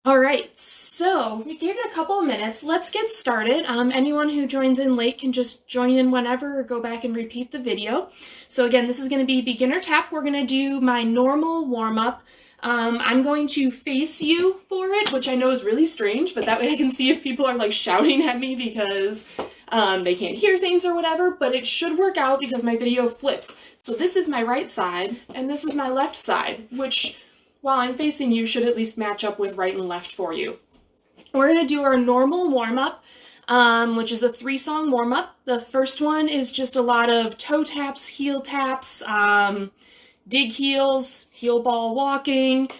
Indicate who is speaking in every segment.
Speaker 1: All right, so we gave it a couple of minutes. Let's get started. Anyone who joins in late can just join in whenever or go back and repeat the video. So again, this is going to be beginner tap. We're going to do my normal warm-up. I'm going to face you for it, which I know is really strange, but that way I can see if people are like shouting at me because they can't hear things or whatever, but it should work out because my video flips. So this is my right side and this is my left side, which while I'm facing you should at least match up with right and left for you. We're going to do our normal warm-up, which is a 3-song warm-up. The first one is just a lot of toe taps, heel taps, dig heels, heel ball walking,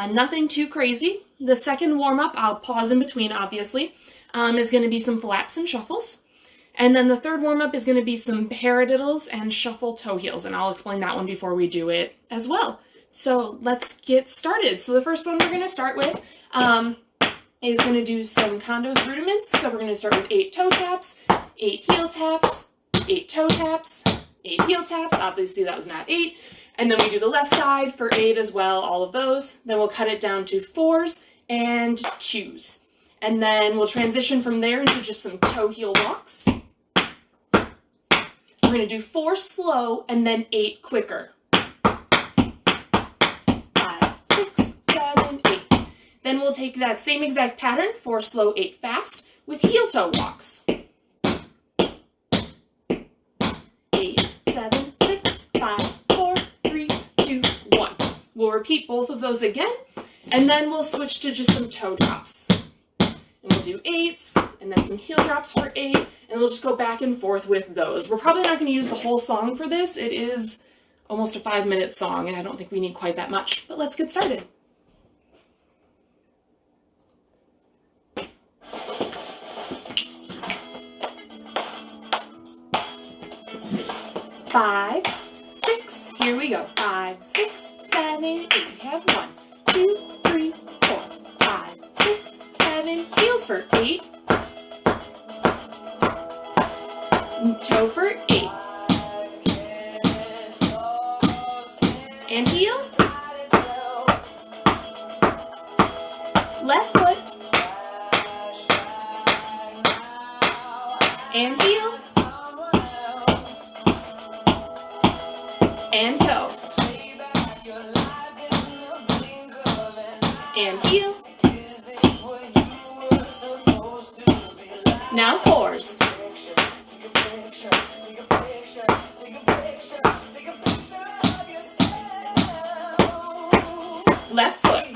Speaker 1: nothing too crazy. The second warm-up, I'll pause in between obviously, is going to be some flaps and shuffles. And then the third warm-up is going to be some paradiddles and shuffle toe heels, and I'll explain that one before we do it as well. So let's get started. So the first one we're going to start with is going to do some condos rudiments. So we're going to start with 8 toe taps, 8 heel taps, 8 toe taps, 8 heel taps. Obviously that was not 8. And then we do the left side for 8 as well, all of those. Then we'll cut it down to 4s and 2s. And then we'll transition from there into just some toe heel walks. We're going to do 4 slow and then 8 quicker. 6, 7, 8. Then we'll take that same exact pattern, 4 slow, 8 fast, with heel toe walks. 8, 7, 6, 5, 4, 3, 2, 1. We'll repeat both of those again, and then we'll switch to just some toe drops. And we'll do 8s, and then some heel drops for 8, and we'll just go back and forth with those. We're probably not going to use the whole song for this. It is almost a 5-minute song, and I don't think we need quite that much, but let's get started. Five, 6, here we go. 5, 6, 7, 8. We have 1, 2, 3, 4, 5, 6, 7. Heels for 8. Toe for 8. And heels. Left foot. And heels. And toe. And heel. Now 4s. Left foot.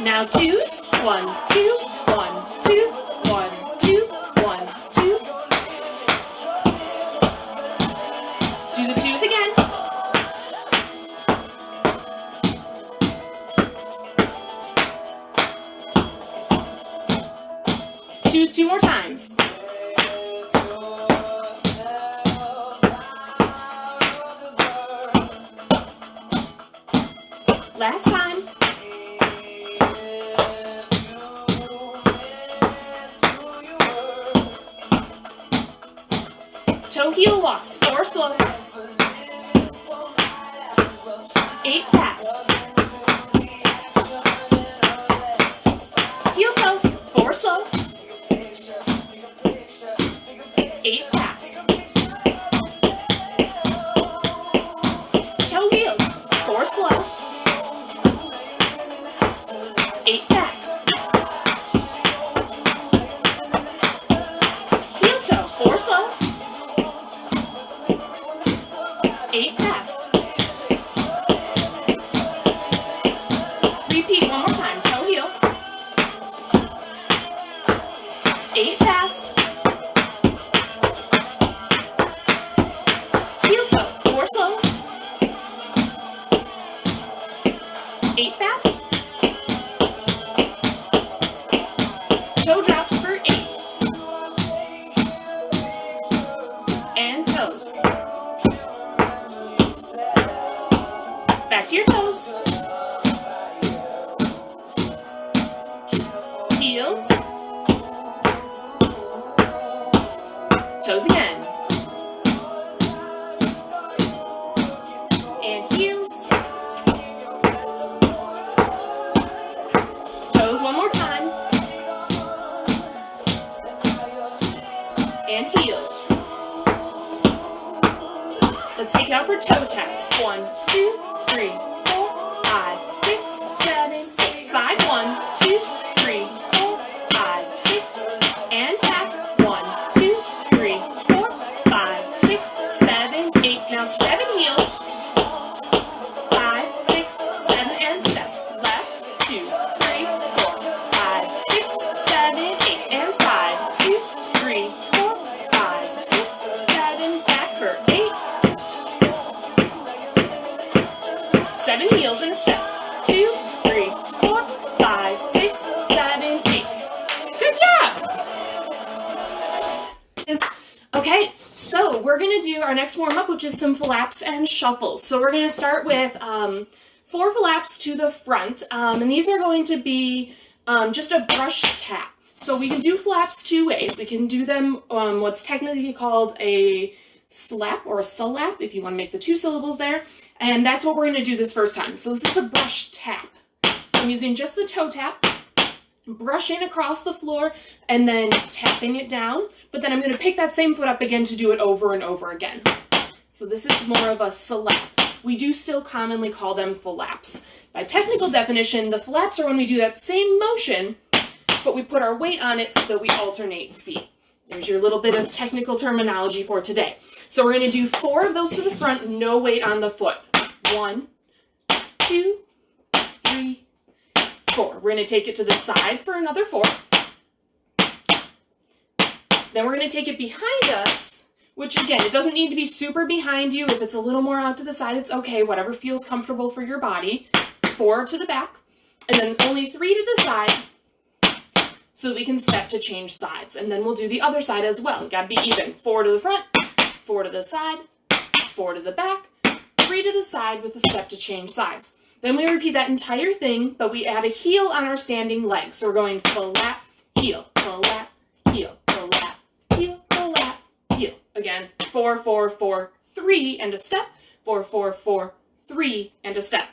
Speaker 1: Now 2s. 1, 2, 1, 2, 1, 2, 1, 2. Do the 2s again. Twos 2 more times. Last time. Toe heel walks, 4 slow, 8 fast. Heel toe, 4 slow, 8 fast. Toe heels, 4 slow, 8 fast. Heel toe, 4 slow, 8 fast. Repeat one more time. Toe heel. 8 fast. Heel toe. 4 slow. 8 fast. Toe drops for 8. And toes. Back to your toes. Heels. Toes again. Let's take it out for toe taps. 1, 2, 3, 4, 5, 6, 7, 8. Side. 1, 2, 3, 4, 5, 6. And tap. 1, 2, 3, 4, 5, 6, 7, 8. Now 7 heels. 5, 6, 7, and step. Left. 2, 3, 4, 5, 6, 7, 8. And side. 2, 3, 4, 5, 6, 7. Back for 8. 7 heels and a step. 2, 3, 4, 5, 6, 7, 8. Good job! Okay, so we're going to do our next warm-up, which is some flaps and shuffles. So we're going to start with 4 flaps to the front, and these are going to be just a brush tap. So we can do flaps 2 ways. We can do them what's technically called a slap or a slap, if you want to make the 2 syllables there. And that's what we're going to do this first time. So this is a brush tap. So I'm using just the toe tap, brushing across the floor, and then tapping it down. But then I'm going to pick that same foot up again to do it over and over again. So this is more of a slap. We do still commonly call them flaps. By technical definition, the flaps are when we do that same motion, but we put our weight on it so that we alternate feet. There's your little bit of technical terminology for today. So we're going to do 4 of those to the front, no weight on the foot. 1, 2, 3, 4. We're going to take it to the side for another 4. Then we're going to take it behind us, which again, it doesn't need to be super behind you. If it's a little more out to the side, it's okay. Whatever feels comfortable for your body. 4 to the back, and then only 3 to the side, so we can step to change sides. And then we'll do the other side as well. You gotta be even. 4 to the front, 4 to the side, 4 to the back, 3 to the side with the step to change sides. Then we repeat that entire thing, but we add a heel on our standing leg. So we're going flap, heel, flap, heel, flap, heel, flap, heel. Again, 4, 4, 4, 3, and a step. 4, 4, 4, 3, and a step.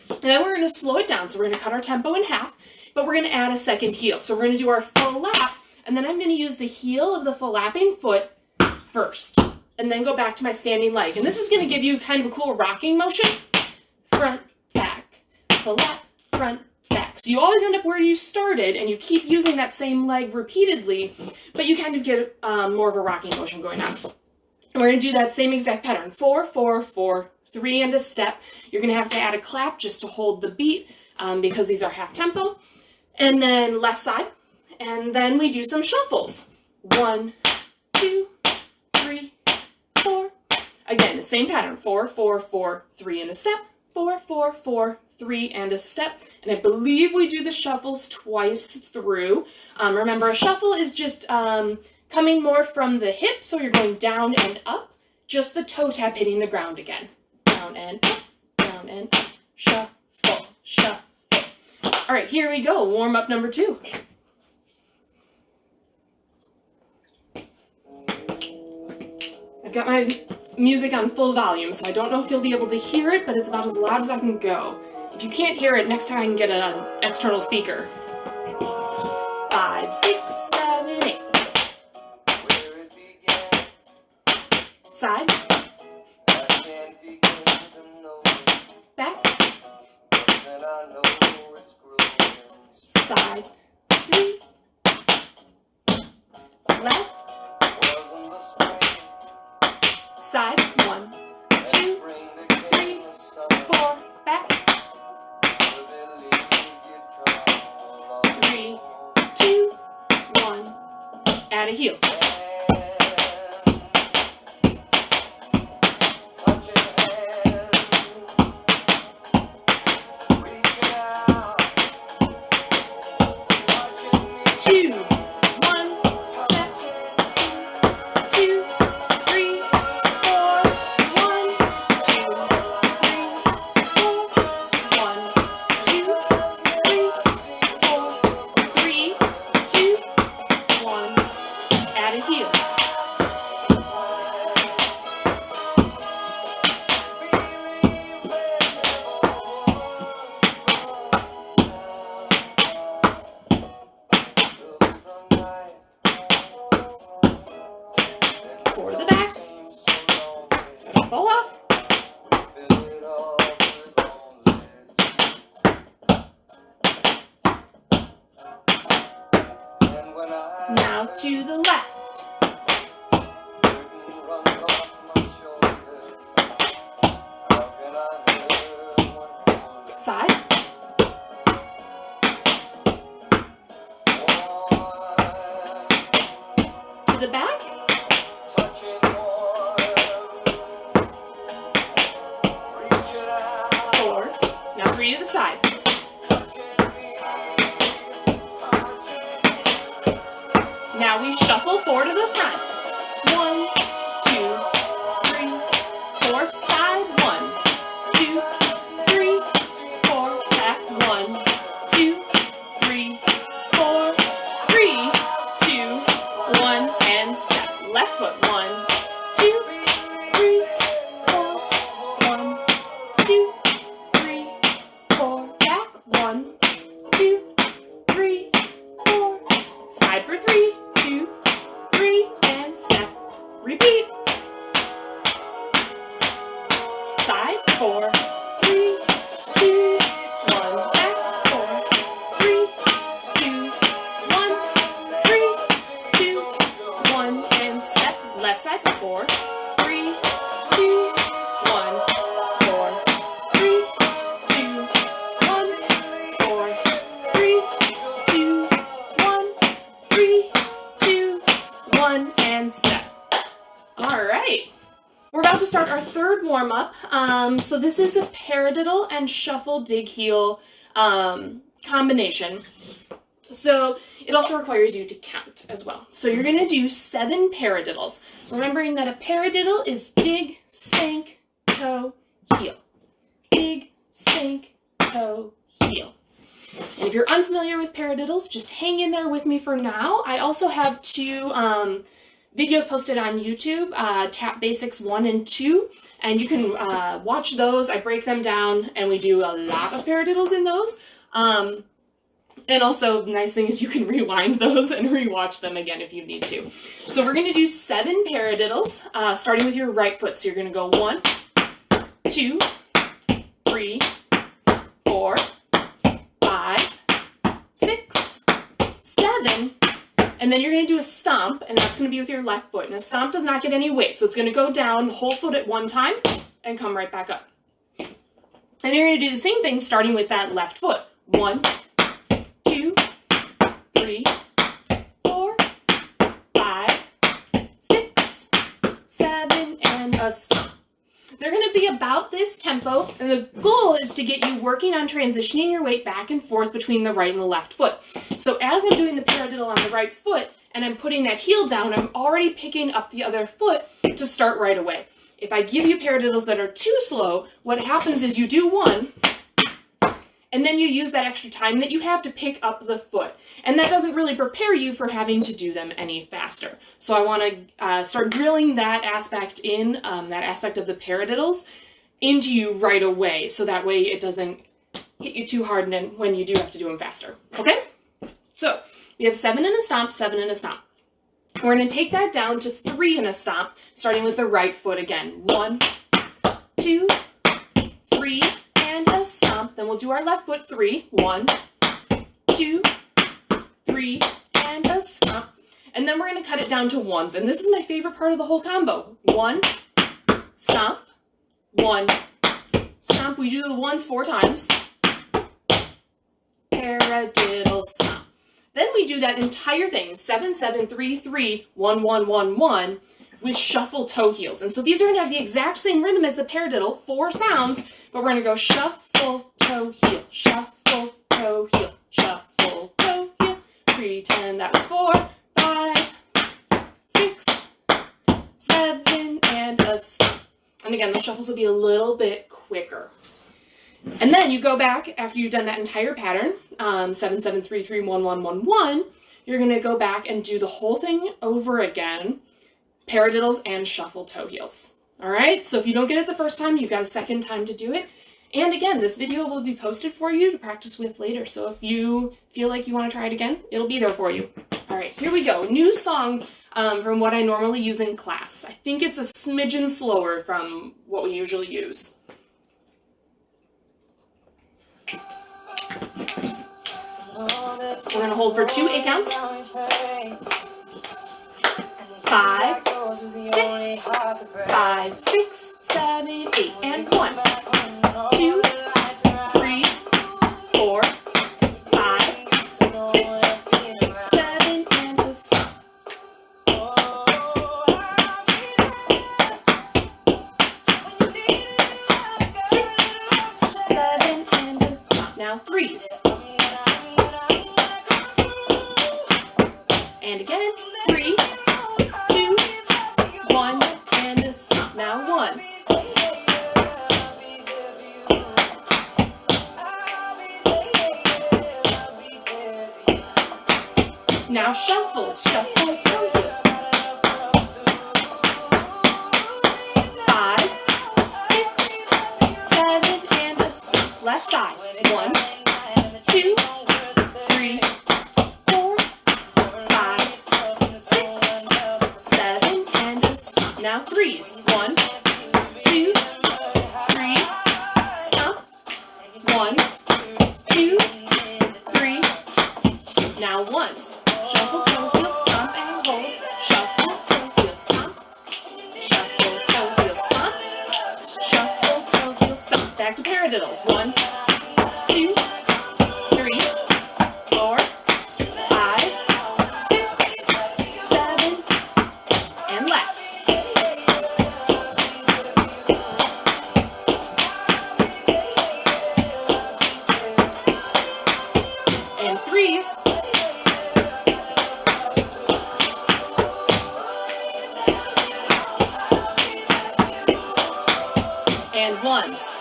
Speaker 1: And then we're going to slow it down. So we're going to cut our tempo in half, but we're going to add a second heel. So we're going to do our flap, and then I'm going to use the heel of the flapping foot first, and then go back to my standing leg. And this is going to give you kind of a cool rocking motion. Front, back, flap, front, back. So you always end up where you started, and you keep using that same leg repeatedly, but you kind of get more of a rocking motion going on. And we're going to do that same exact pattern. 4, 4, 4, 3, and a step. You're going to have to add a clap just to hold the beat because these are half tempo. And then left side. And then we do some shuffles. 1, 2, 3, 4. Again, the same pattern. 4, 4, 4, 3, and a step. 4, 4, 4, 3, and a step. And I believe we do the shuffles twice through. Remember, a shuffle is just coming more from the hip, so you're going down and up. Just the toe tap hitting the ground again. Down and up, shuffle, shuffle. All right, here we go. Warm up number 2. I've got my music on full volume, so I don't know if you'll be able to hear it, but it's about as loud as I can go. If you can't hear it, next time I can get an external speaker. 5, 6, 7, 8. Side. Back. Side. 3. Left. Side. 1, 2, 3, 4. Back. 3, 2, 1. Add a heel. fall off. Now to the left. Side. To the back. Forward. Now 3 to the side. Now we shuffle 4 to the front. 1, 2, 3, 4. Side. 1, 2, 3, 4. Back. 1, 2, 3, 4. 3, 2, 1, and step. Left foot. 1, 2, 3, 4. 1, 2, 3, 4. Back. 1, 2, 3, 4. Side for 3, 2, 3, and step. Repeat. Side. 4, 3, 2, 1. Back. 4, 3, 2, 1. 3, 2, 1, and step. Left side. 4, 3, 2, 1. 4, 3, 2, 1. 4, 3, 2, 1. 3, 2, 1, and step. All right. We're about to start our third warm-up. So this is a paradiddle and shuffle dig heel combination. So it also requires you to count as well. So you're going to do 7 paradiddles. Remembering that a paradiddle is dig, spank, toe, heel. Dig, spank, toe, heel. And if you're unfamiliar with paradiddles, just hang in there with me for now. I also have 2 videos posted on YouTube, Tap Basics 1 and 2, and you can watch those. I break them down, and we do a lot of paradiddles in those. And also, the nice thing is you can rewind those and rewatch them again if you need to. So we're going to do 7 paradiddles, starting with your right foot. So you're going to go 1, 2, 3, 4, 5, 6, 7, and then you're going to do a stomp, and that's going to be with your left foot. And a stomp does not get any weight, so it's going to go down the whole foot at one time and come right back up. And you're going to do the same thing starting with that left foot. 1, 2, 3, 4, 5, 6, 7, and a stomp. They're going to be about this tempo, and the goal is to get you working on transitioning your weight back and forth between the right and the left foot. So as I'm doing the paradiddle on the right foot, and I'm putting that heel down, I'm already picking up the other foot to start right away. If I give you paradiddles that are too slow, what happens is you do one, and then you use that extra time that you have to pick up the foot. And that doesn't really prepare you for having to do them any faster. So I want to start drilling that aspect in, that aspect of the paradiddles, into you right away, so that way it doesn't hit you too hard when you do have to do them faster. Okay? So we have 7 and a stomp, 7 and a stomp. We're going to take that down to 3 and a stomp, starting with the right foot again. 1, 2, 3, and a stomp. Then we'll do our left foot 3. 1, 2, 3, and a stomp. And then we're going to cut it down to ones. And this is my favorite part of the whole combo. 1, stomp, 1, stomp. We do the ones 4 times. Paradiddle stomp. Then we do that entire thing, 7, 7, 3, 3, 1, 1, 1, 1, with shuffle toe heels. And so these are going to have the exact same rhythm as the paradiddle, 4 sounds, but we're going to go shuffle, toe, heel, shuffle, toe, heel, shuffle, toe, heel. Pretend that was 4, 5, 6, 7, and a stomp. And again, the shuffles will be a little bit quicker. And then you go back after you've done that entire pattern, 7, 7, 3, 3, 1, 1, 1, 1. You're going to go back and do the whole thing over again, paradiddles and shuffle toe heels. All right, so if you don't get it the first time, you've got a second time to do it. And again, this video will be posted for you to practice with later. So if you feel like you want to try it again, it'll be there for you. All right, here we go. New song from what I normally use in class. I think it's a smidgen slower from what we usually use. We're going to hold for 2 8 counts. 5, 6, 5, 6, 7, 8, and 1, 2, 3, 4, 5, 6, 7, and a stop. 6, 7, and a stop. Now 3s. And again, 3, 2, 1, and a stop. Now 1s. Now shuffles, shuffle, toe heel. 5, 6, 7, and a stop. Left side. 1, 2, 3, 4, 5, 6, 7, and a stop. Now 3s. 1, 2, 3, stop. 1, 2, 3. Now 1s. Shuffle, toe, heel, stomp, and hold. Shuffle, toe, heel, stomp. Shuffle, toe, heel, stomp. Shuffle, toe, heel, stomp. Back to paradiddles. 1, 2, 3, 4, 5, 6, 7, and left. And 3s. And 1s.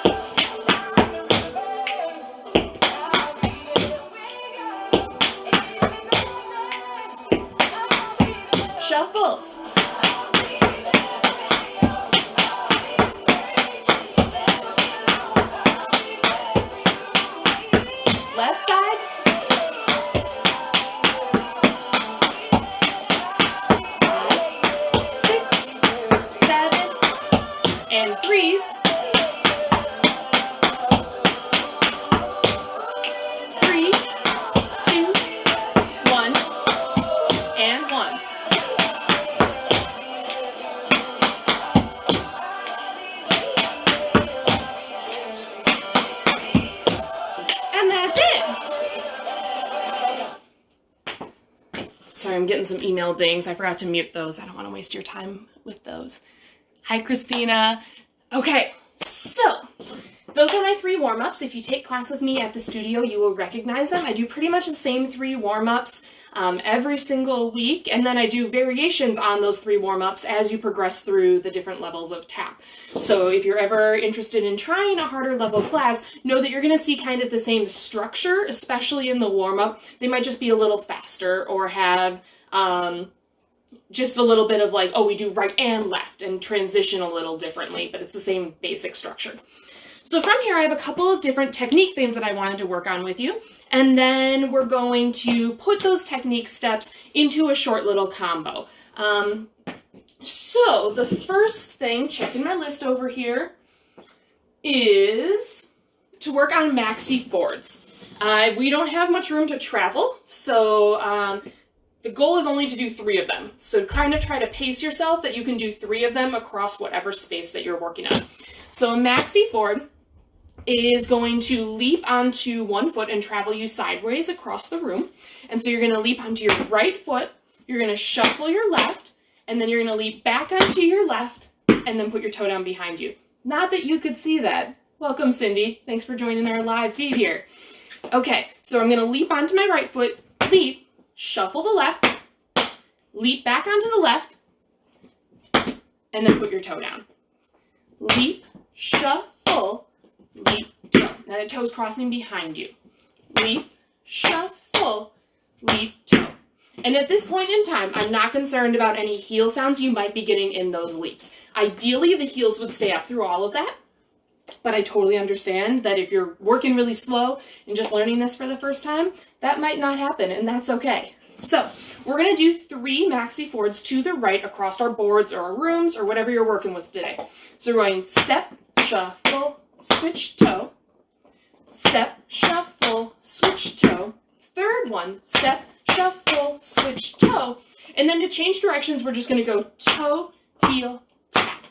Speaker 1: Shuffles. Left side. 6, 7, and 3s. 3, 2, 1, and 1s. And that's it. Sorry, I'm getting some email dings. I forgot to mute those. I don't want to waste your time with those. Hi, Christina. Okay, so those are my 3 warm-ups. If you take class with me at the studio, you will recognize them. I do pretty much the same 3 warm-ups every single week, and then I do variations on those 3 warm-ups as you progress through the different levels of tap. So if you're ever interested in trying a harder level class, know that you're going to see kind of the same structure, especially in the warm-up. They might just be a little faster or have just a little bit of like, oh, we do right and left and transition a little differently, but it's the same basic structure. So from here, I have a couple of different technique things that I wanted to work on with you, and then we're going to put those technique steps into a short little combo. So the first thing, checking my list over here, is to work on maxi forwards. We don't have much room to travel, so the goal is only to do 3 of them. So kind of try to pace yourself that you can do 3 of them across whatever space that you're working on. So a maxi forward is going to leap onto one foot and travel you sideways across the room. And so you're going to leap onto your right foot, you're going to shuffle your left, and then you're going to leap back onto your left, and then put your toe down behind you. Not that you could see that. Welcome, Cindy. Thanks for joining our live feed here. Okay, so I'm going to leap onto my right foot, leap, shuffle the left, leap back onto the left, and then put your toe down. Leap, shuffle, leap, toe. Then the toes crossing behind you. Leap, shuffle, leap, toe. And at this point in time, I'm not concerned about any heel sounds you might be getting in those leaps. Ideally, the heels would stay up through all of that, but I totally understand that if you're working really slow and just learning this for the first time, that might not happen, and that's okay. So we're going to do 3 maxi forwards to the right across our boards or our rooms or whatever you're working with today. So we're going step, shuffle, switch toe, step, shuffle, switch toe. Third one, step, shuffle, switch toe. And then to change directions, we're just going to go toe, heel, tap.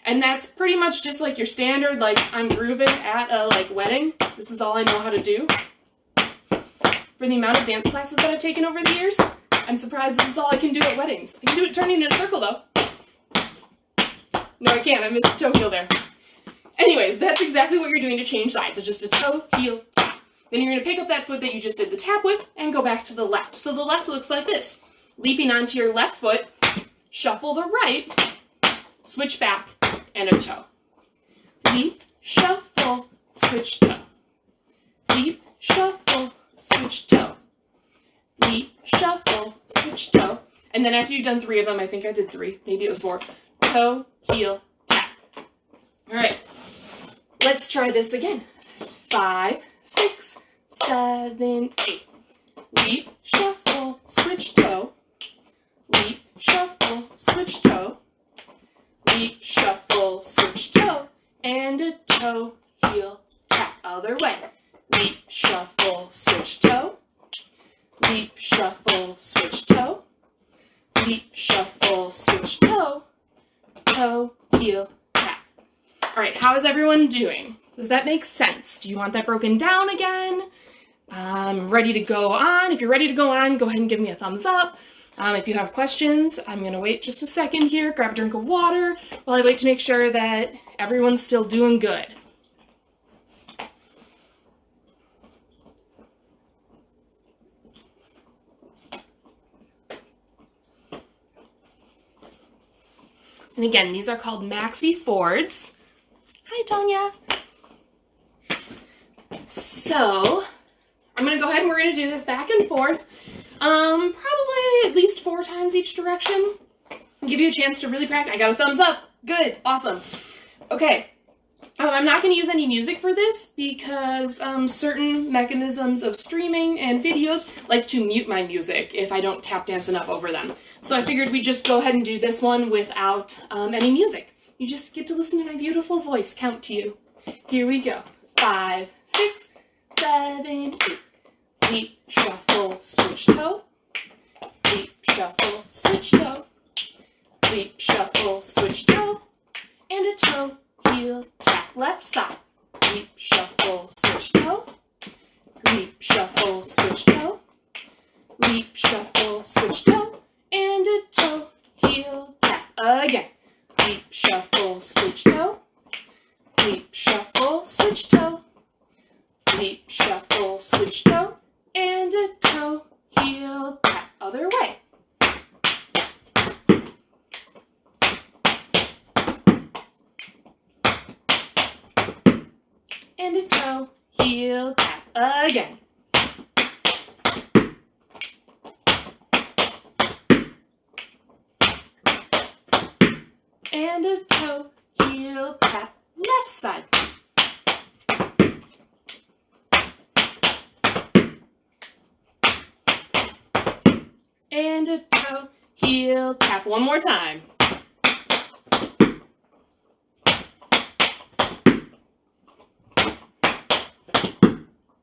Speaker 1: And that's pretty much just like your standard, like I'm grooving at a wedding. This is all I know how to do. For the amount of dance classes that I've taken over the years, I'm surprised this is all I can do at weddings. I can do it turning in a circle though. No, I can't. I missed the toe heel there. Anyways, that's exactly what you're doing to change sides. It's just a toe, heel, tap. Then you're going to pick up that foot that you just did the tap with and go back to the left. So the left looks like this. Leaping onto your left foot, shuffle the right, switch back, and a toe. Leap, shuffle, switch toe. Leap, shuffle, switch toe. Leap, shuffle, switch toe. And then after you've done 3 of them, I think I did 3, maybe it was 4. Toe, heel, tap. All right, let's try this again. 5, 6, 7, 8. Leap, shuffle, switch toe. Leap, shuffle, switch toe. Leap, shuffle, switch toe. And a toe, heel, tap. Other way. Leap, shuffle, switch toe. Leap, shuffle, switch toe. Leap, shuffle, switch toe. Toe, heel, tap. All right, how is everyone doing? Does that make sense? Do you want that broken down again? Ready to go on? If you're ready to go on, go ahead and give me a thumbs up. If you have questions, I'm going to wait just a second here, grab a drink of water while I wait to make sure that everyone's still doing good. And again, these are called maxi forwards. Hi, Tonya. So, I'm going to go ahead and we're going to do this back and forth. Probably at least 4 times each direction. I'll give you a chance to really practice. I got a thumbs up. Good. Awesome. Okay. I'm not going to use any music for this because certain mechanisms of streaming and videos like to mute my music if I don't tap dance enough over them. So I figured we'd just go ahead and do this one without any music. You just get to listen to my beautiful voice count to you. Here we go. 5, 6, 7, 8. Leap, shuffle, switch toe. Leap, shuffle, switch toe. Leap, shuffle, switch toe. And a toe, heel, tap, left side. Leap, shuffle, switch toe. Leap, shuffle, switch toe. Leap, shuffle, switch toe. And a toe, heel, tap. Again. Leap, shuffle, switch toe. Leap, shuffle, switch toe. Leap, shuffle, switch toe. And a toe, heel, tap. Other way. And a toe, heel, tap. Again. And a toe, heel, tap. Left side. And a toe, heel, tap. One more time.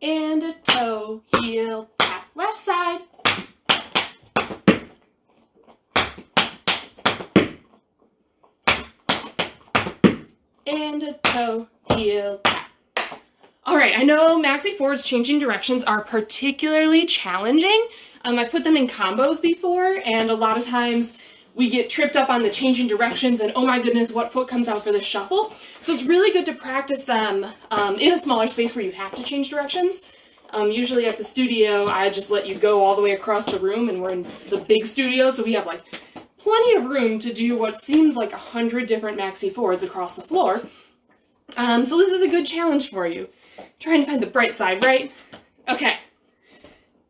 Speaker 1: And a toe, heel, tap. Left side. And a toe, heel, tap. All right, I know maxi forwards changing directions are particularly challenging. I put them in combos before, and a lot of times we get tripped up on the changing directions and oh my goodness, what foot comes out for this shuffle? So it's really good to practice them in a smaller space where you have to change directions. Usually at the studio, I just let you go all the way across the room, and we're in the big studio, so we have like plenty of room to do what seems like 100 different maxi forwards across the floor. So this is a good challenge for you. Trying to find the bright side, right? Okay.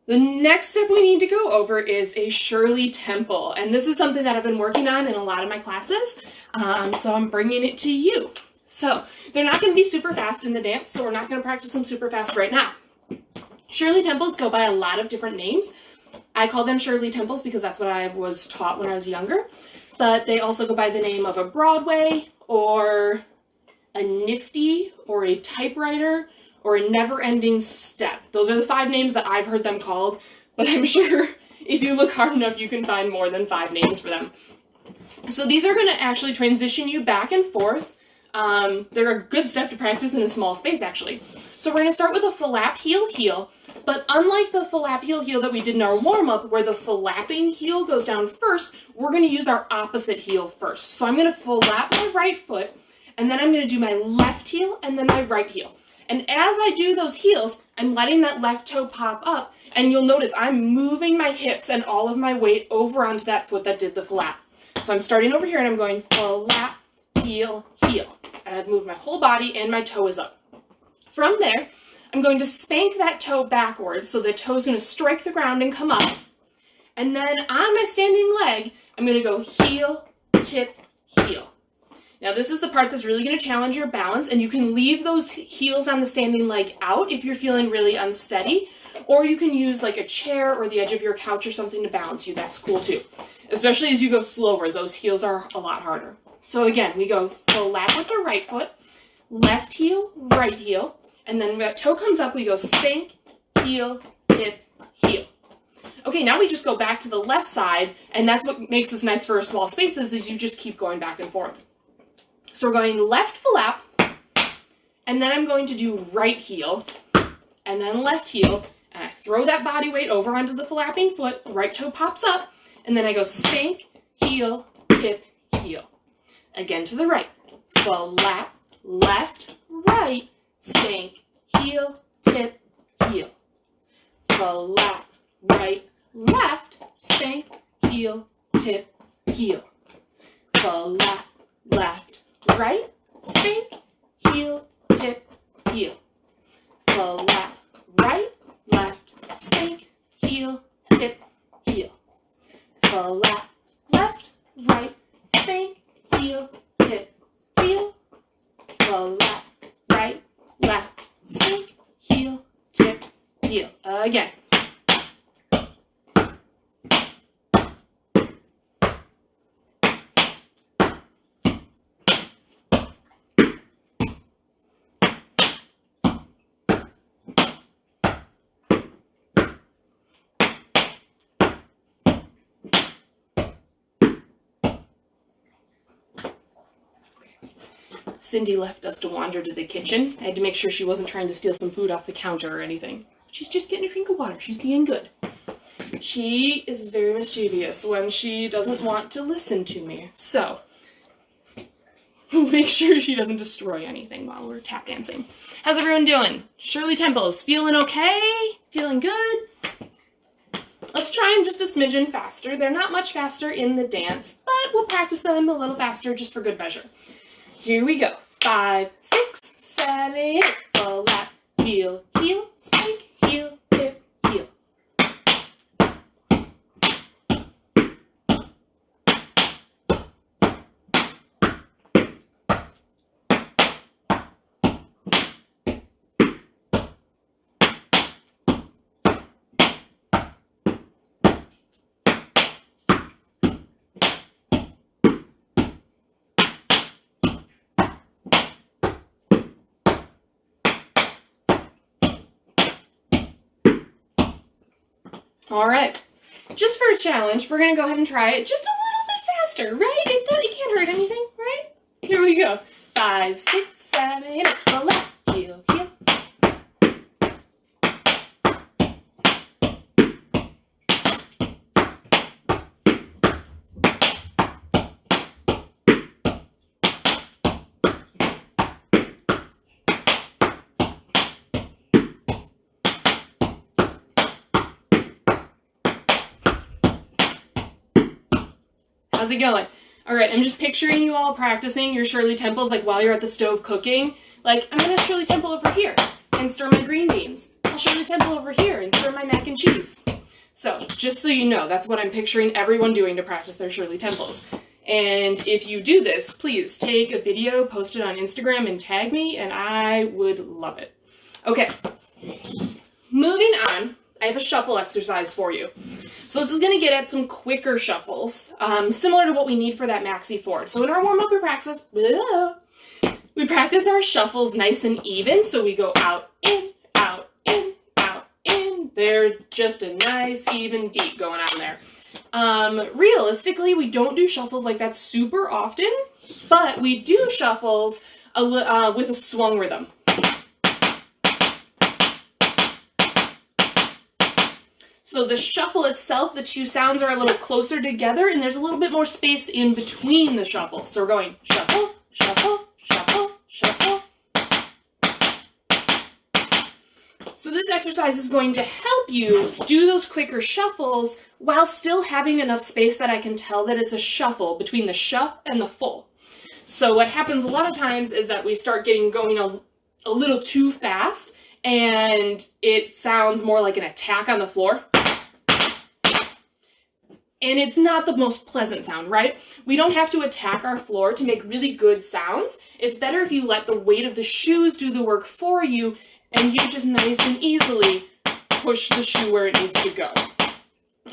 Speaker 1: The next step we need to go over is a Shirley Temple, and this is something that I've been working on in a lot of my classes, so I'm bringing it to you. So they're not going to be super fast in the dance, so we're not going to practice them super fast right now. Shirley Temples go by a lot of different names. I call them Shirley Temples because that's what I was taught when I was younger, but they also go by the name of a Broadway or a Nifty or a typewriter or a never-ending step. Those are the 5 names that I've heard them called, but I'm sure if you look hard enough, you can find more than 5 names for them. So these are going to actually transition you back and forth. They're a good step to practice in a small space, actually. So we're going to start with a flap, heel, heel. But unlike the flap, heel, heel that we did in our warm-up, where the flapping heel goes down first, we're going to use our opposite heel first. So I'm going to flap my right foot, and then I'm going to do my left heel, and then my right heel. And as I do those heels, I'm letting that left toe pop up, and you'll notice I'm moving my hips and all of my weight over onto that foot that did the flap. So I'm starting over here, and I'm going flap, heel, heel. And I've moved my whole body, and my toe is up. From there, I'm going to spank that toe backwards, so the toe is going to strike the ground and come up. And then on my standing leg, I'm going to go heel, tip, heel. Now this is the part that's really going to challenge your balance, and you can leave those heels on the standing leg out if you're feeling really unsteady, or you can use like a chair or the edge of your couch or something to balance you. That's cool too. Especially as you go slower, those heels are a lot harder. So again, we go flap with the right foot, left heel, right heel, and then when that toe comes up, we go spank, heel, tip, heel. Okay, now we just go back to the left side, and that's what makes this nice for small spaces, is you just keep going back and forth. So we're going left flap, and then I'm going to do right heel, and then left heel, and I throw that body weight over onto the flapping foot, right toe pops up, and then I go spank, heel, tip, heel. Again to the right, flap, left, right, spank, heel, tip, heel. Flap, right, left, spank, heel, tip, heel. Flap, left, right, spank, heel, tip, heel. Flap, right, left, spank, heel, tip, heel. Flap, left, right, spank, heel, tip, heel. Flap, right, left, spank, heel, tip, heel. Again. Cindy left us to wander to the kitchen. I had to make sure she wasn't trying to steal some food off the counter or anything. She's just getting a drink of water. She's being good. She is very mischievous when she doesn't want to listen to me. So, make sure she doesn't destroy anything while we're tap dancing. How's everyone doing? Shirley Temples, feeling okay? Feeling good? Let's try them just a smidgen faster. They're not much faster in the dance, but we'll practice them a little faster just for good measure. Here we go. 5, 6, 7, 8. Flap, heel, heel, spank, heel, tip, heel. All right, just for a challenge, we're going to go ahead and try it just a little bit faster, right? It can't hurt anything, right? Here we go. 5, 6, 7, 8. Flap, heel, heel. How's it going? All right, I'm just picturing you all practicing your Shirley Temples like while you're at the stove cooking. Like, I'm gonna Shirley Temple over here and stir my green beans. I'll Shirley Temple over here and stir my mac and cheese. So, just so you know, that's what I'm picturing everyone doing to practice their Shirley Temples. And if you do this, please take a video, post it on Instagram, and tag me, and I would love it. Okay, moving on, I have a shuffle exercise for you. So this is going to get at some quicker shuffles, similar to what we need for that maxi four. So in our warm-up, we practice our shuffles nice and even. So we go out, in, out, in, out, in. They're just a nice, even beat going on there. Realistically, we don't do shuffles like that super often, but we do shuffles with a swung rhythm. So the shuffle itself, the two sounds are a little closer together, and there's a little bit more space in between the shuffles. So we're going shuffle, shuffle, shuffle, shuffle. So this exercise is going to help you do those quicker shuffles while still having enough space that I can tell that it's a shuffle between the sh and the full. So what happens a lot of times is that we start going a little too fast, and it sounds more like an attack on the floor. And it's not the most pleasant sound, right? We don't have to attack our floor to make really good sounds. It's better if you let the weight of the shoes do the work for you, and you just nice and easily push the shoe where it needs to go.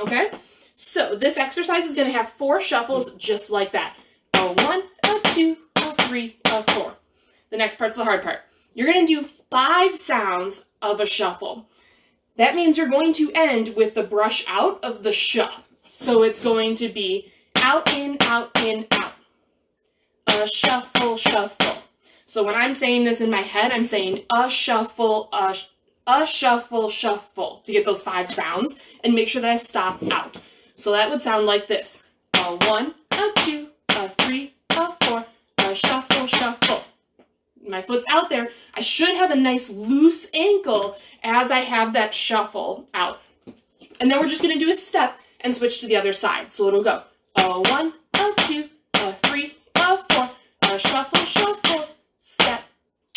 Speaker 1: Okay? So this exercise is going to have 4 shuffles just like that. A 1, a 2, a 3, a 4. The next part's the hard part. You're going to do 5 sounds of a shuffle. That means you're going to end with the brush out of the sh. So it's going to be out, in, out, in, out. A shuffle, shuffle. So when I'm saying this in my head, I'm saying a shuffle, a shuffle, shuffle to get those 5 sounds and make sure that I stop out. So that would sound like this. A 1, a 2, a 3, a 4, a shuffle, shuffle. My foot's out there. I should have a nice loose ankle as I have that shuffle out. And then we're just going to do a step and switch to the other side. So it'll go a 1, a 2, a 3, a 4, a shuffle, shuffle, step,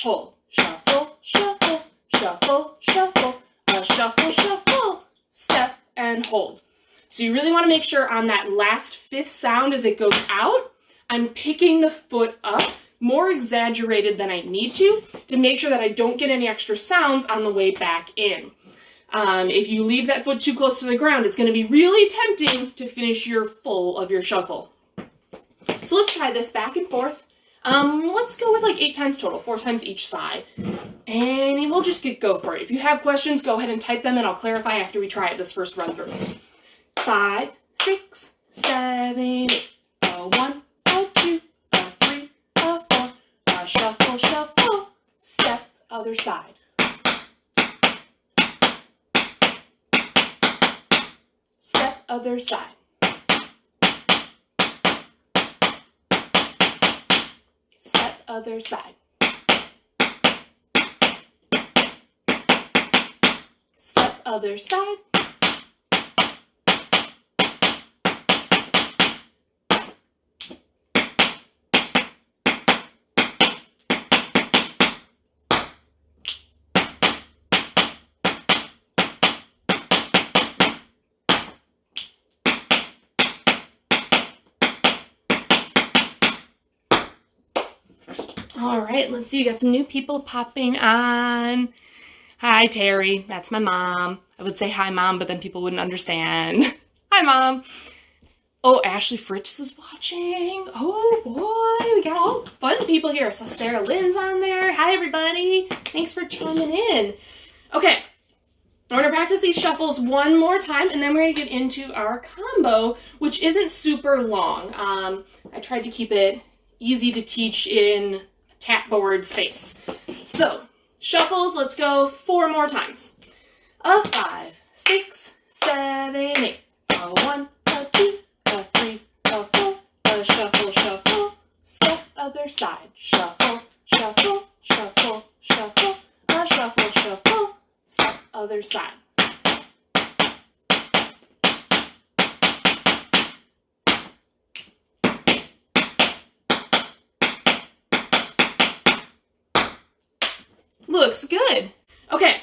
Speaker 1: hold, shuffle, shuffle, shuffle, shuffle, a shuffle, shuffle, step, and hold. So you really want to make sure on that last 5th sound as it goes out, I'm picking the foot up more exaggerated than I need to make sure that I don't get any extra sounds on the way back in. If you leave that foot too close to the ground, it's going to be really tempting to finish your full of your shuffle. So let's try this back and forth. Let's go with like 8 times total, 4 times each side. And we'll just go for it. If you have questions, go ahead and type them and I'll clarify after we try it this first run through. 5, 6, 7, 8. A 1, a 2, a 3, a 4. A shuffle, shuffle, step, other side. Step, other side. Step, other side. Step, other side. All right, let's see. We got some new people popping on. Hi, Terry. That's my mom. I would say hi, Mom, but then people wouldn't understand. Hi, Mom. Oh, Ashley Fritz is watching. Oh, boy. We got all fun people here. So Sarah Lynn's on there. Hi, everybody. Thanks for chiming in. Okay. I'm going to practice these shuffles one more time, and then we're going to get into our combo, which isn't super long. I tried to keep it easy to teach in tap board space. So, shuffles, let's go 4 more times. A 5, 6, 7, 8. A 1, a 2, a 3, a 4. A shuffle, shuffle, step, other side. Shuffle, shuffle, shuffle, shuffle. A shuffle, shuffle, step, other side. Looks good. Okay,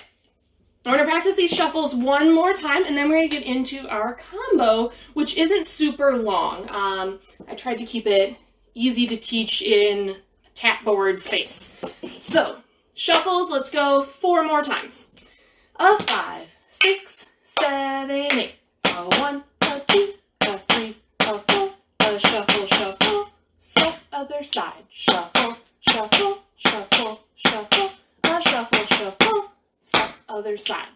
Speaker 1: we're going to practice these shuffles one more time, and then we're going to get into our combo, which isn't super long. I tried to keep it easy to teach in tap board space. So, shuffles, let's go 4 more times. A 5, 6, 7, 8. A A 1, a 2, a 3, a 4, a shuffle, shuffle, step other side, shuffle, shuffle, shuffle, shuffle, a shuffle, shuffle, step other side.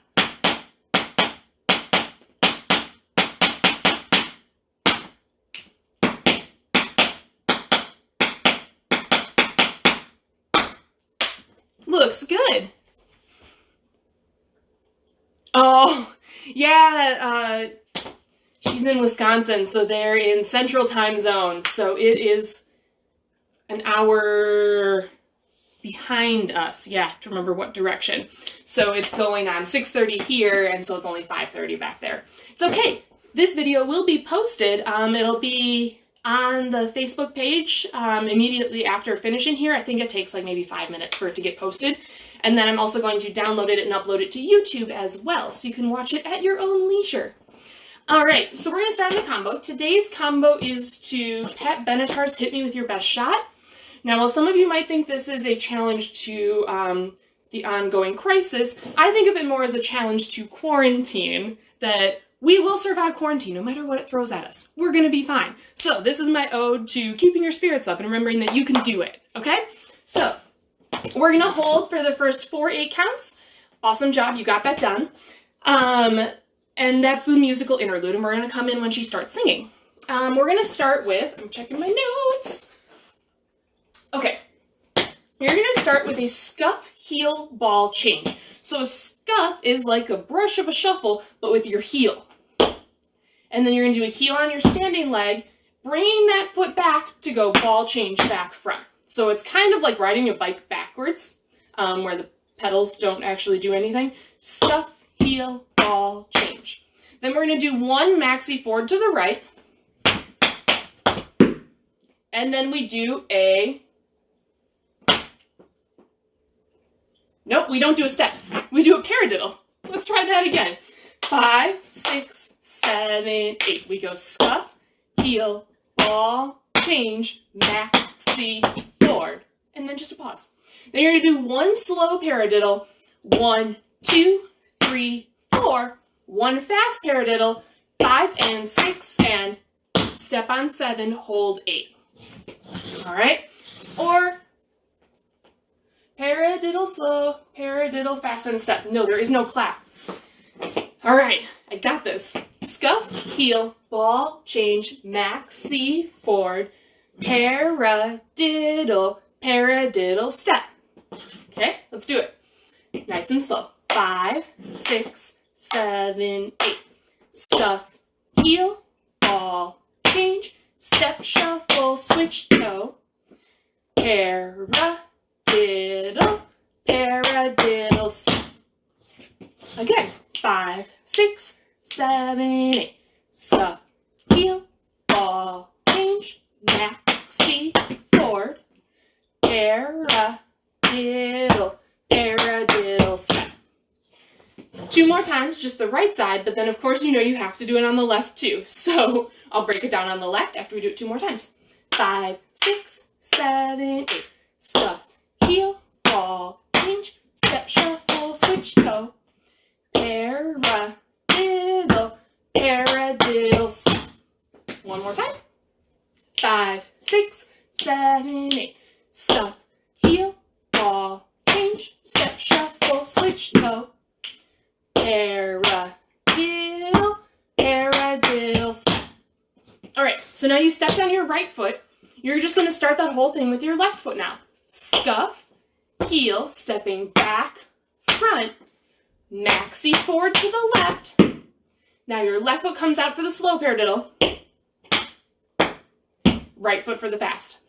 Speaker 1: Looks good. Oh, yeah, she's in Wisconsin, so they're in Central Time Zone, so it is an hour behind us. Yeah, I have to remember what direction. So it's going on 6:30 here, and so it's only 5:30 back there. It's okay. This video will be posted. It'll be on the Facebook page immediately after finishing here. I think it takes like maybe 5 minutes for it to get posted. And then I'm also going to download it and upload it to YouTube as well, so you can watch it at your own leisure. All right, so we're going to start on the combo. Today's combo is to Pat Benatar's Hit Me With Your Best Shot. Now, while some of you might think this is a challenge to the ongoing crisis, I think of it more as a challenge to quarantine, that we will survive quarantine no matter what it throws at us. We're going to be fine. So this is my ode to keeping your spirits up and remembering that you can do it, okay? So we're going to hold for the first 4 8 counts. Awesome job, you got that done. And that's the musical interlude, and we're going to come in when she starts singing. We're going to start with, I'm checking my notes. Okay, you're going to start with a scuff heel ball change. So a scuff is like a brush of a shuffle, but with your heel. And then you're going to do a heel on your standing leg, bringing that foot back to go ball change back front. So it's kind of like riding a bike backwards, where the pedals don't actually do anything. Scuff, heel, ball, change. Then we're going to do 1 maxi forward to the right. And then we do a... Nope, we don't do a step. We do a paradiddle. Let's try that again. 5, 6, 7, 8. We go scuff, heel, ball, change, maxi, forward. And then just a pause. Then you're going to do 1 slow paradiddle. 1, 2, 3, 4. 1 fast paradiddle. 5 and 6 and step on 7, hold 8. All right? Or paradiddle slow, paradiddle fast and step. No, there is no clap. All right, I got this. Scuff, heel, ball, change, maxi, forward, paradiddle, paradiddle, step. Okay, let's do it. Nice and slow. 5, 6, 7, 8. Scuff, heel, ball, change, step, shuffle, switch toe, paradiddle, paradiddle, step. Again, 5, 6, 7, 8. Scuff, heel, ball, change, maxi, forward, paradiddle, paradiddle, step. 2 more times, just the right side, but then of course you know you have to do it on the left too. So I'll break it down on the left after we do it 2 more times. 5, 6, 7, 8. Scuff, heel, ball, change, step, shuffle, switch toe, paradiddle, paradiddle, step. 1 more time. 5, 6, 7, 8. Scuff, heel, ball, change, step, shuffle, switch toe, paradiddle, paradiddle, step. All right, so now you stepped on your right foot. You're just going to start that whole thing with your left foot now. Scuff, heel, stepping back, front, maxi forward to the left. Now your left foot comes out for the slow paradiddle. Right foot for the fast.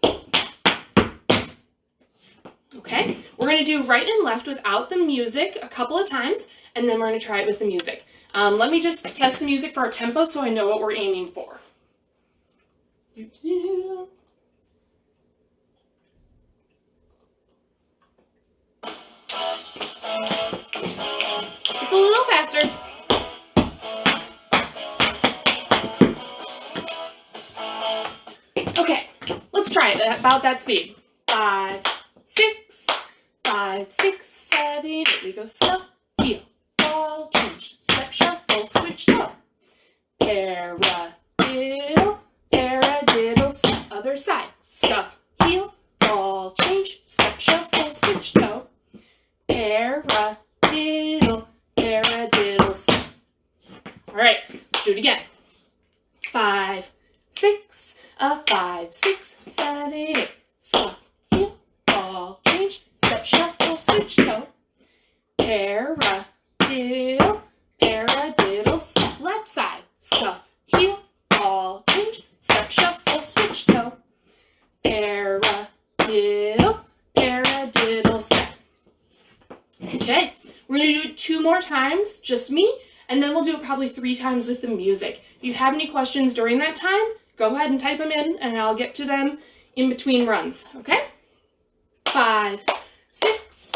Speaker 1: Okay, we're going to do right and left without the music a couple of times, and then we're going to try it with the music. Let me just test the music for our tempo so I know what we're aiming for. It's a little faster. Okay, let's try it at about that speed. 5, 6, 5, 6, 7, 8. We go step, heel, ball, change, step, shuffle, switch toe, paradiddle, paradiddle, step. Other side. Scuff, heel, ball change, step, shuffle, switch toe. Paradiddle, paradiddle, step. All right, let's do it again. 5, 6, a 5, 6, 7, 8. Scuff, heel, ball change, step, shuffle, switch toe. Paradiddle, paradiddle, step. Left side. Scuff, heel, ball change, step, shuffle, switch toe. Paradiddle, paradiddle, step. Okay, we're going to do it 2 more times, just me, and then we'll do it probably 3 times with the music. If you have any questions during that time, go ahead and type them in, and I'll get to them in between runs, okay? 5, 6,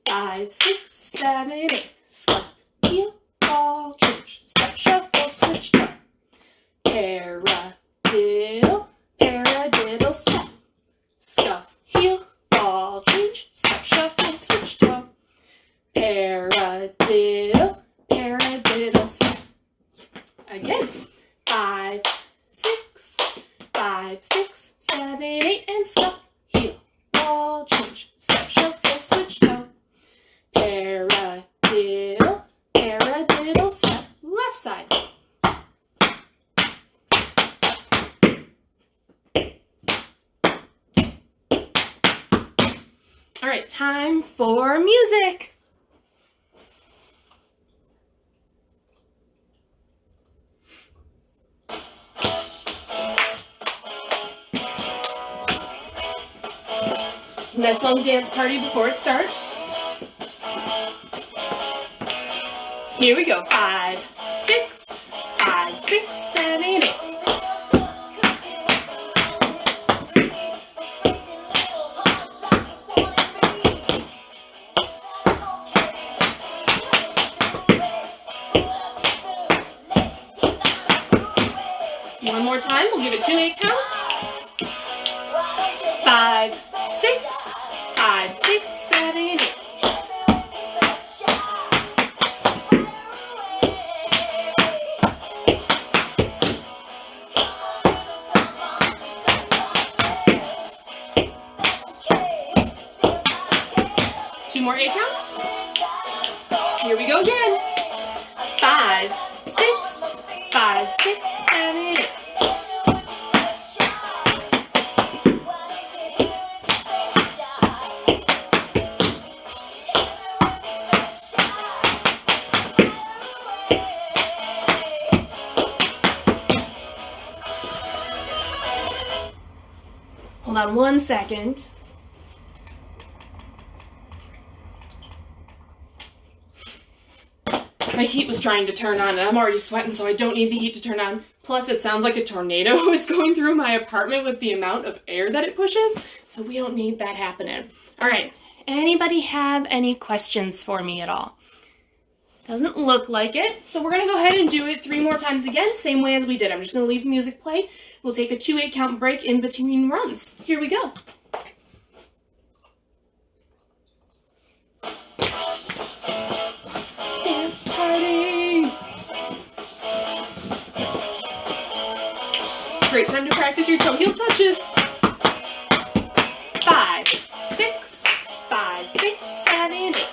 Speaker 1: 5, 6, 7, 8. Scuff, heel, ball change, step, shuffle, switch toe. Paradiddle, paradiddle, step. Scuff, heel, ball change, step, shuffle, switch toe. Paradiddle, paradiddle, step. Again. 5, 6, 5, 6, 7, 8, and scuff, heel, ball change, step, shuffle, switch toe. Paradiddle, paradiddle, step. Left side. All right, time for music. Nice long dance party before it starts. Here we go. 5, 6, 5, 6, 7, 8. One more time. We'll give it 2 8 counts. 5, 6, 5, 6, 7, 8. Two more 8 counts. Here we go again. 5, 6, 5, 6, 7, 8. Hold on 1 second. My heat was trying to turn on, and I'm already sweating, so I don't need the heat to turn on. Plus, it sounds like a tornado is going through my apartment with the amount of air that it pushes, so we don't need that happening. All right, anybody have any questions for me at all? Doesn't look like it, so we're going to go ahead and do it 3 more times again, same way as we did. I'm just going to leave the music play. We'll take a 2 8 count break in between runs. Here we go. Dance party! Great time to practice your toe heel touches. 5, 6, 5, 6, 7, 8.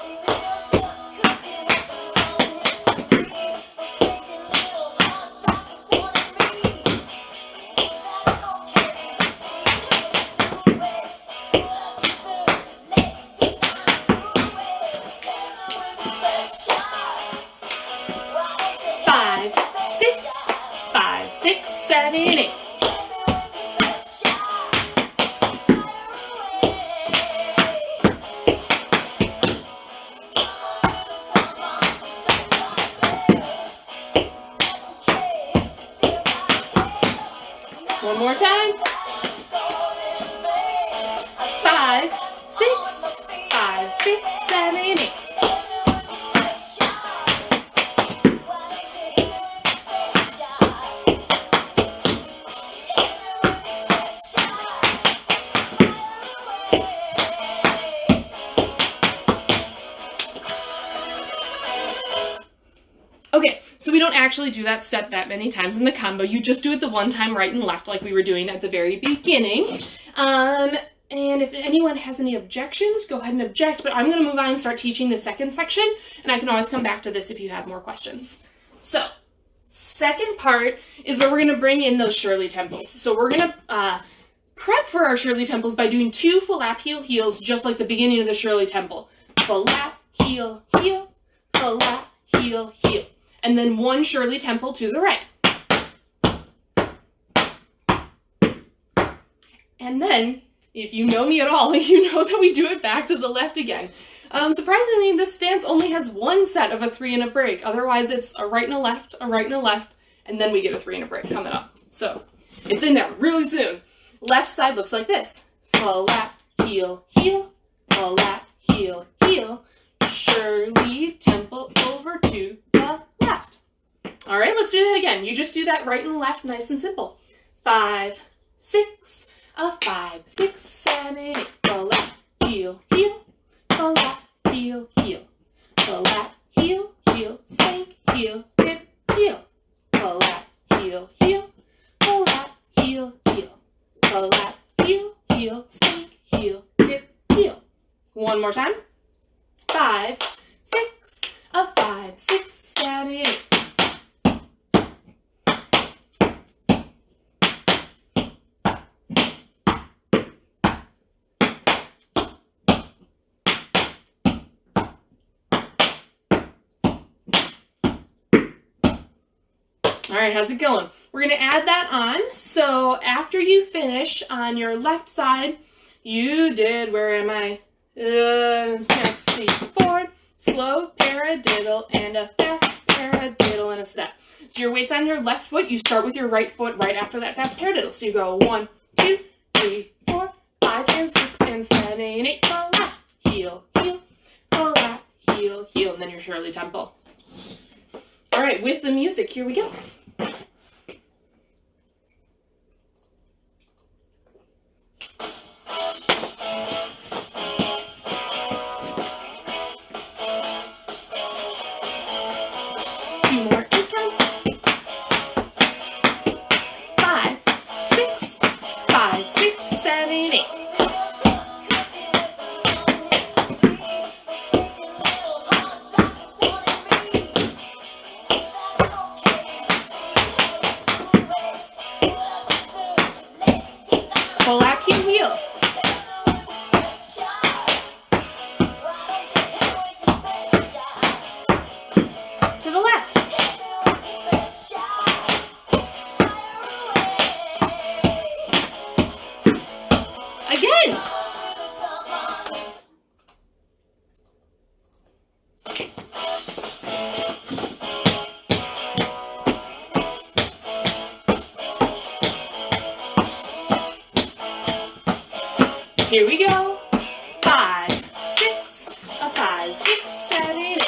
Speaker 1: One more time. 5, 6, 5, 6, 7, 8. Okay, So we don't actually do that step that many times in the combo. You just do it the one time right and left like we were doing at the very beginning. And if anyone has any objections, go ahead and object, but I'm going to move on and start teaching the second section, and I can always come back to this if you have more questions. So, second part is where we're going to bring in those Shirley Temples. So we're going to prep for our Shirley Temples by doing 2 full lap heel heels, just like the beginning of the Shirley Temple. Full lap, heel, heel, full lap, heel, heel. And then 1 Shirley Temple to the right. And then, if you know me at all, you know that we do it back to the left again. Surprisingly, this stance only has 1 set of a 3 and a break. Otherwise, it's a right and a left, a right and a left, and then we get a 3 and a break coming up. So, it's in there really soon. Left side looks like this. Full lap, heel, heel, full lap, heel, heel. Shirley Temple over to the left. All right, let's do that again. You just do that right and left, nice and simple. 5, 6, a 5, 6, 7, 8. Full lap, heel, heel, full lap, heel, heel. Full lap, heel, heel, spank, heel, tip, heel. Full lap, heel, heel, full lap, heel, heel. Full lap, heel, heel, spank, heel, tip, heel. One more time. 5, 6, a 5, 6, 7, 8. All right, how's it going? We're going to add that on. So after you finish on your left side, you did, where am I? Let's see, forward, slow paradiddle, and a fast paradiddle and a step. So your weight's on your left foot. You start with your right foot right after that fast paradiddle. So you go 1, 2, 3, 4, 5, and 6, and 7, 8. Full lap, heel, heel, full lap, heel, heel, and then your Shirley Temple. All right, with the music, here we go. Full lap, heel, heel. To the left. Again. Here we go. 5, 6, a 5, 6, 7, 8.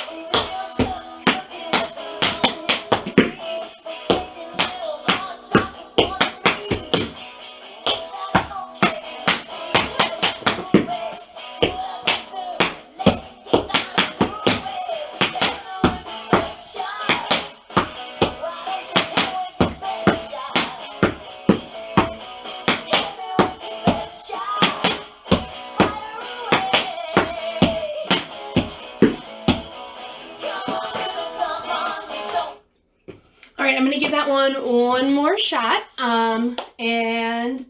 Speaker 1: I'm going to give that one more shot, and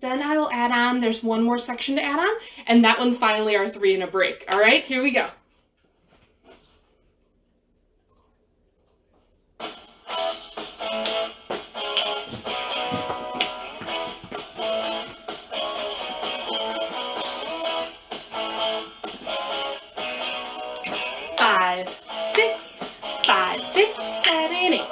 Speaker 1: then I will add on, there's one more section to add on, and that one's finally our 3 and a break. All right, here we go. Five, 6, 7, 8.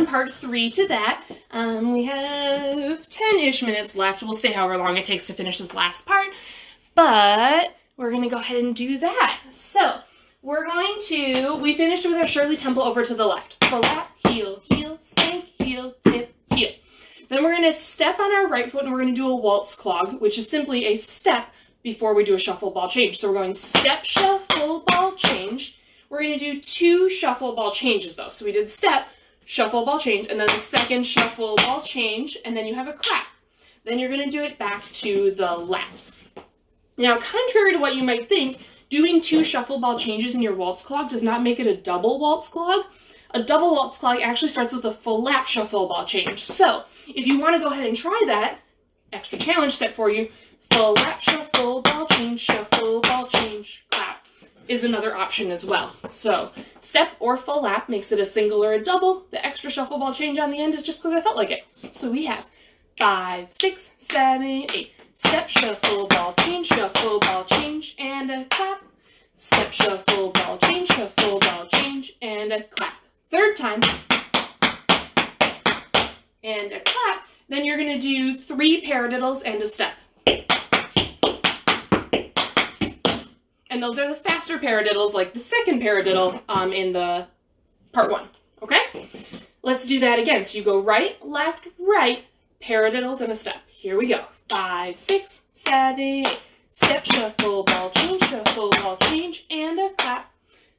Speaker 1: part 3 to that. We have 10-ish minutes left. We'll stay however long it takes to finish this last part, but we're going to go ahead and do that. So we're going to, we finished with our Shirley Temple over to the left. Flat, heel, heel, spank, heel, tip, heel. Then we're going to step on our right foot and we're going to do a waltz clog, which is simply a step before we do a shuffle ball change. So we're going step, shuffle, ball change. We're going to do 2 shuffle ball changes though. So we did step, shuffle, ball change, and then the second shuffle ball change, and then you have a clap. Then you're going to do it back to the left. Now, contrary to what you might think, doing 2 shuffle ball changes in your waltz clog does not make it a double waltz clog. A double waltz clog actually starts with a full lap shuffle ball change. So if you want to go ahead and try that, extra challenge step for you, full lap shuffle ball change, clap is another option as well. So step or full lap makes it a single or a double. The extra shuffle ball change on the end is just because I felt like it. So we have 5, 6, 7, 8. Step, shuffle, ball change, and a clap. Step, shuffle, ball change, and a clap. Third time, and a clap. Then you're going to do 3 paradiddles and a step. And those are the faster paradiddles, like the second paradiddle in the part 1. Okay? Let's do that again. So you go right, left, right, paradiddles and a step. Here we go. 5, 6, 7, 8. Step, shuffle, ball change, and a clap.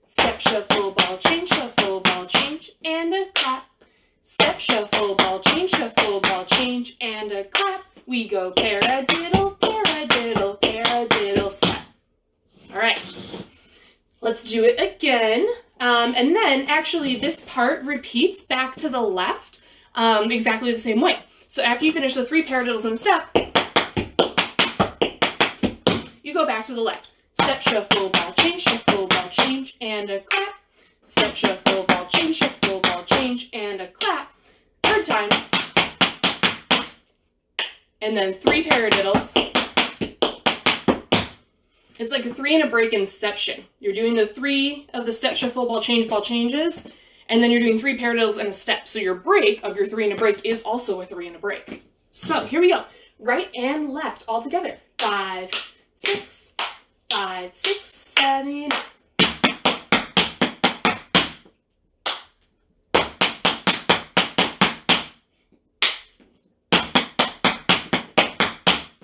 Speaker 1: Step, shuffle, ball change, and a clap. Step, shuffle, ball change, and a clap. We go paradiddle, paradiddle, paradiddle, step. All right. Let's do it again. And then actually this part repeats back to the left exactly the same way. So after you finish the 3 paradiddles in a step, you go back to the left. Step, shuffle, ball change, and a clap. Step, shuffle, ball change, and a clap. Third time. And then 3 paradiddles. It's like a 3 and a break inception. You're doing the 3 of the step, shuffle, ball changes, and then you're doing 3 paradiddles and a step. So your break of your 3 and a break is also a 3 and a break. So here we go. Right and left all together. 5, 6, 5, 6, 7, 8.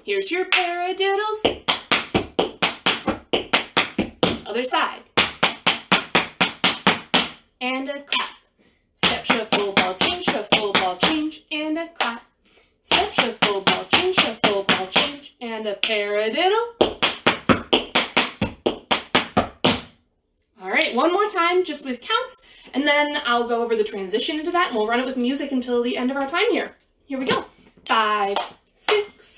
Speaker 1: Here's your paradiddles. Other side. And a clap. Step, shuffle, ball change, and a clap. Step, shuffle, ball change, and a paradiddle. All right, one more time, just with counts, and then I'll go over the transition into that, and we'll run it with music until the end of our time here. Here we go. 5, 6,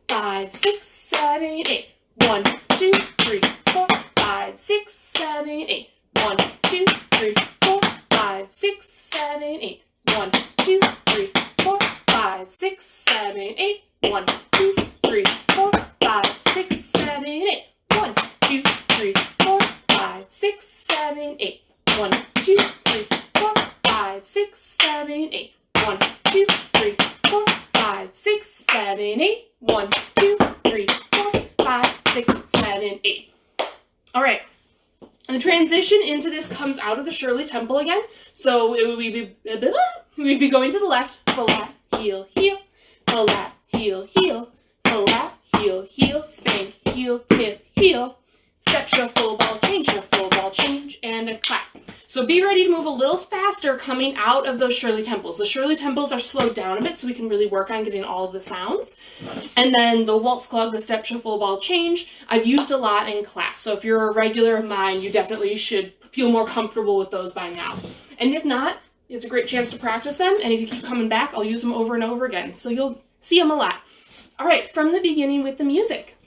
Speaker 1: 5, 6, 7, 8. 1, 2, 3, 4, 5, 6, 7, 8. 1, 2, 3, 4, 5, 6, 7, 8. 1, 2, 3, 4, 5, 6, 7, 8. 1, 2, 3, 4, 5, 6, 7, 8. 1, 2, 3, 4, 5, 6, 7, 8. 1, 2, 3, 4, 5, 6, 7, 8. 1, 2, 3, 4, 5, 6, 7, 8. 1, 2, 3, 4, 5, 6, 7, 8. All right. The transition into this comes out of the Shirley Temple again. So we'd be going to the left, full lap, heel, heel, full lap, heel, heel, full lap, heel, heel, spank, heel, tip, heel, step, shuffle, ball change, and a clap. So be ready to move a little faster coming out of those Shirley Temples. The Shirley Temples are slowed down a bit so we can really work on getting all of the sounds. And then the waltz clog, the step, shuffle, ball change, I've used a lot in class. So if you're a regular of mine, you definitely should feel more comfortable with those by now. And if not, it's a great chance to practice them. And if you keep coming back, I'll use them over and over again. So you'll see them a lot. All right, from the beginning with the music.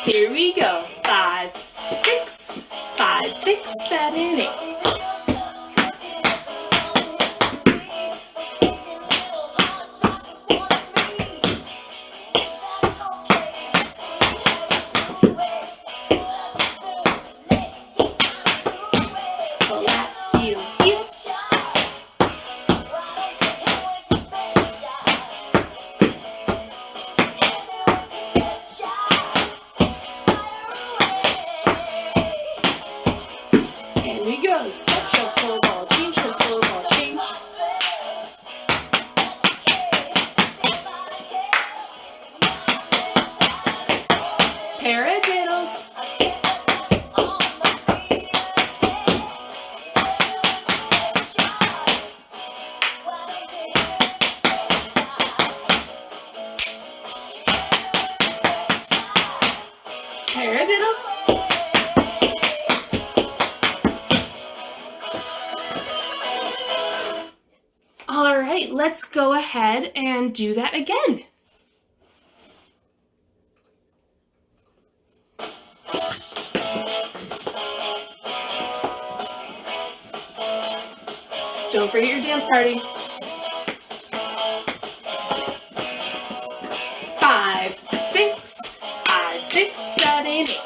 Speaker 1: Here we go. 5, 6, 5, 6, 7, 8. step, shuffle, ball change, shuffle, ball change. Paradiddles. Paradiddles. All right, let's go ahead and do that again. Don't forget your dance party. 5, 6, 5, 6, 7, 8.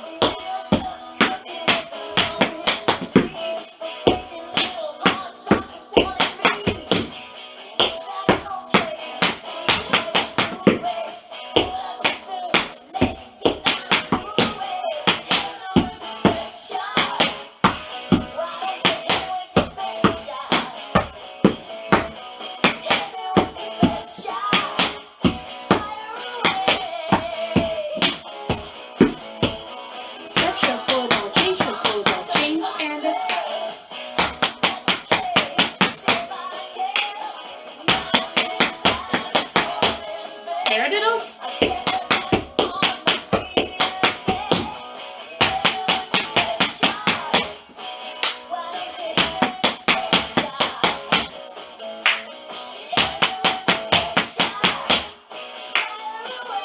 Speaker 1: Paradiddles.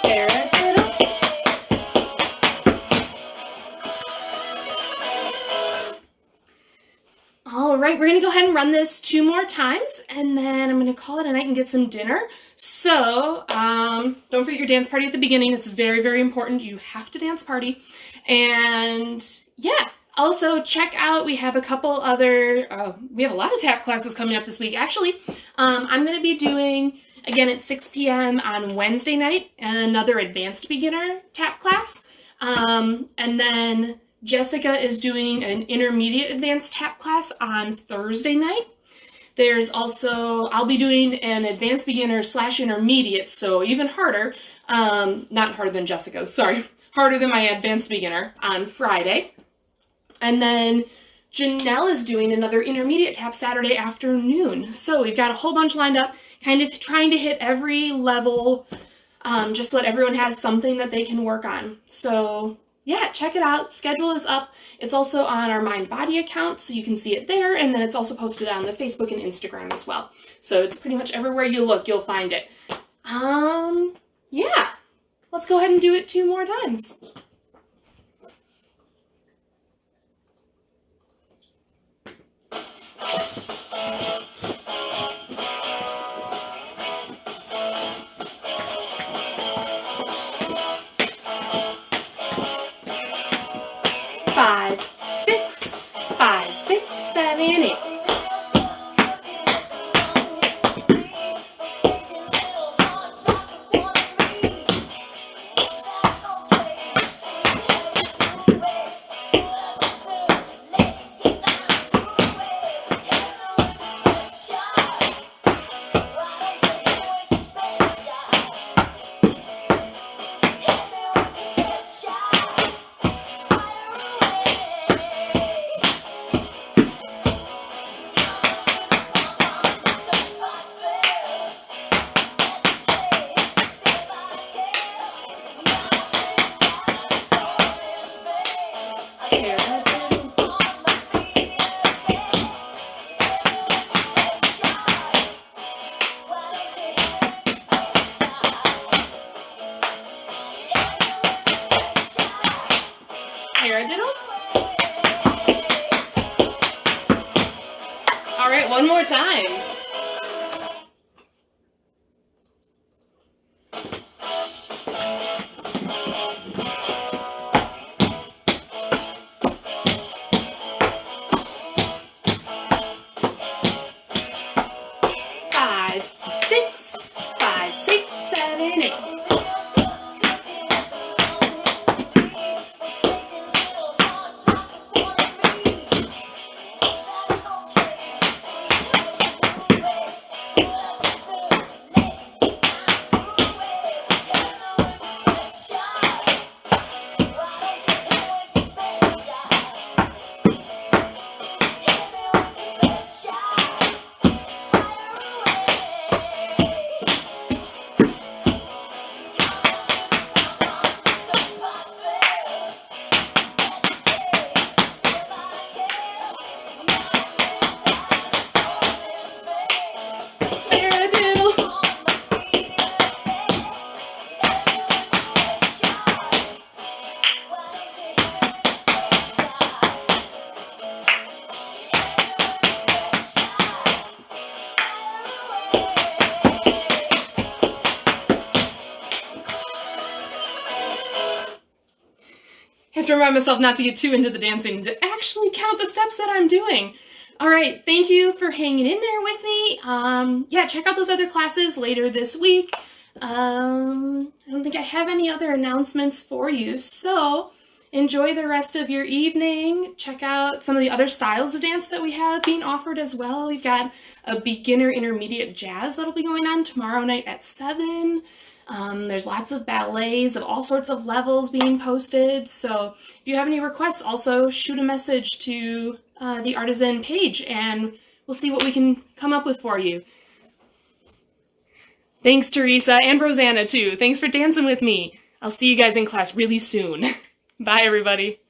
Speaker 1: Paradiddle. All right, we're gonna go ahead and run this 2 more times, and then I'm gonna call it a night and get some dinner. So, don't forget your dance party at the beginning. It's very, very important. You have to dance party. And yeah, also check out, we have a couple other, we have a lot of tap classes coming up this week. Actually, I'm gonna be doing, again at 6 p.m. on Wednesday night, another advanced beginner tap class. And then Jessica is doing an intermediate advanced tap class on Thursday night. There's also, I'll be doing an advanced beginner / intermediate, so even harder, not harder than Jessica's, sorry, harder than my advanced beginner on Friday. And then Janelle is doing another intermediate tap Saturday afternoon. So we've got a whole bunch lined up, kind of trying to hit every level, just so that everyone has something that they can work on. So yeah, check it out. Schedule is up. It's also on our Mind Body account, so you can see it there, and then it's also posted on the Facebook and Instagram as well. So it's pretty much everywhere you look, you'll find it. Yeah, let's go ahead and do it 2 more times. Five, 6, 5, 6, 7, 8. Paradiddles? All right, one more time. Five, 6, 5, 6, 7, 8. have to remind myself not to get too into the dancing, to actually count the steps that I'm doing. All right, thank you for hanging in there with me. Yeah, check out those other classes later this week. I don't think I have any other announcements for you, so enjoy the rest of your evening. Check out some of the other styles of dance that we have being offered as well. We've got a beginner intermediate jazz that'll be going on tomorrow night at 7. There's lots of ballets of all sorts of levels being posted, so if you have any requests, also shoot a message to the Artisan page and we'll see what we can come up with for you. Thanks, Teresa, and Rosanna too. Thanks for dancing with me. I'll see you guys in class really soon. Bye, everybody.